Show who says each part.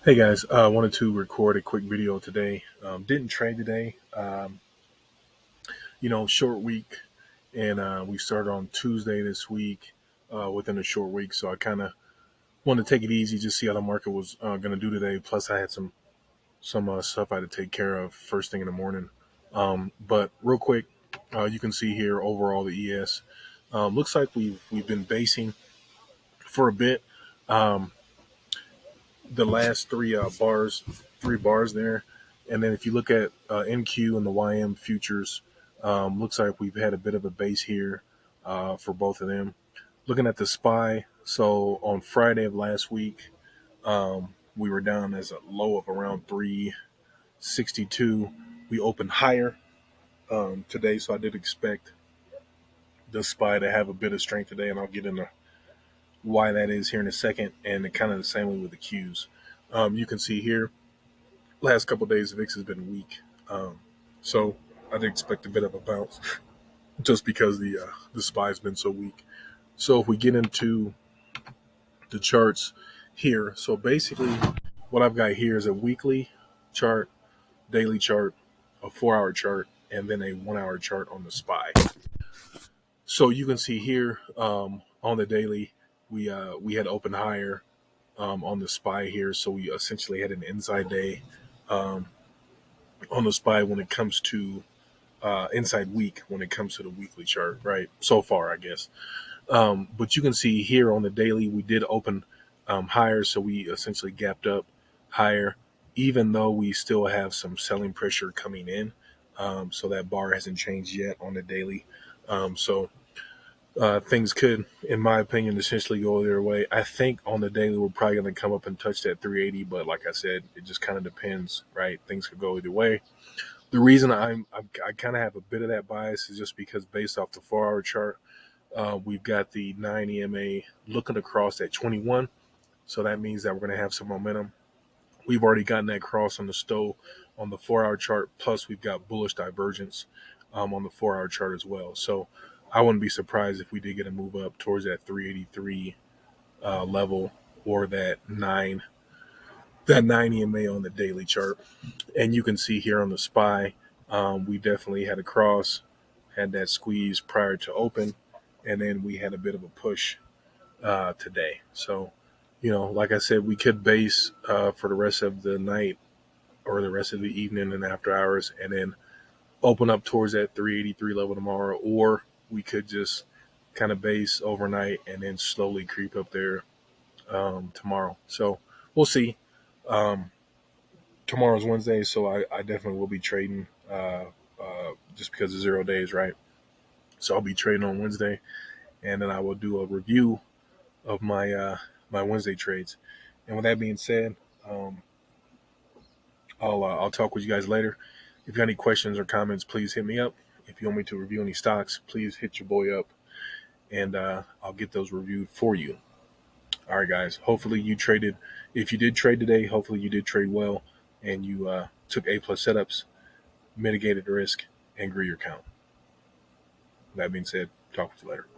Speaker 1: Hey guys, I wanted to record a quick video today. Didn't trade today. Short week, and we started on Tuesday this week within a short week. So I kind of wanted to take it easy, just see how the market was going to do today. Plus, I had some stuff I had to take care of first thing in the morning. But real quick, you can see here overall the ES looks like we've been basing for a bit. Um, the last three bars there. And then if you look at NQ and the YM futures, looks like we've had a bit of a base here for both of them. Looking at the SPY, so on Friday of last week, we were down as a low of around 362. We opened higher today, so I did expect the SPY to have a bit of strength today, and I'll get into why that is here in a second, and kind of the same way with the Qs. You can see here last couple of days, VIX has been weak, so I'd expect a bit of a bounce just because the SPY has been so weak. So if we get into the charts here, so basically what I've got here is a weekly chart, daily chart, a 4 hour chart, and then a 1 hour chart on the SPY. So you can see here on the daily, we had opened higher on the SPY here, so we essentially had an inside day um, on the SPY when it comes to inside week when it comes to the weekly chart, right? So far, I guess. But you can see here on the daily, we did open higher, so we essentially gapped up higher, even though we still have some selling pressure coming in. So that bar hasn't changed yet on the daily. So things could, in my opinion, essentially go their way. I think on the daily, we're probably going to come up and touch that 380, but like I said, it just kind of depends, right? Things could go either way. The reason I kind of have a bit of that bias is just because based off the 4 hour chart, we've got the 9 EMA looking across at 21. So that means that we're going to have some momentum. We've already gotten that cross on the STO on the 4 hour chart. Plus, we've got bullish divergence on the 4 hour chart as well. So I wouldn't be surprised if we did get a move up towards that 383 level or that nine EMA on the daily chart. And you can see here on the SPY, we definitely had a cross, had that squeeze prior to open, and then we had a bit of a push today. So, like I said, we could base for the rest of the night or the rest of the evening and after hours, and then open up towards that 383 level tomorrow, or we could just kind of base overnight and then slowly creep up there tomorrow. So we'll see. Um, Tomorrow's Wednesday, so I definitely will be trading just because of 0 days, right? So I'll be trading on Wednesday, and then I will do a review of my Wednesday trades. And with that being said, um, I'll talk with you guys later. If you got any questions or comments, please hit me up. If you want me to review any stocks, please hit your boy up, and I'll get those reviewed for you. All right, guys. Hopefully you traded. If you did trade today, hopefully you did trade well, and you took A+ setups, mitigated the risk, and grew your account. That being said, talk with you later.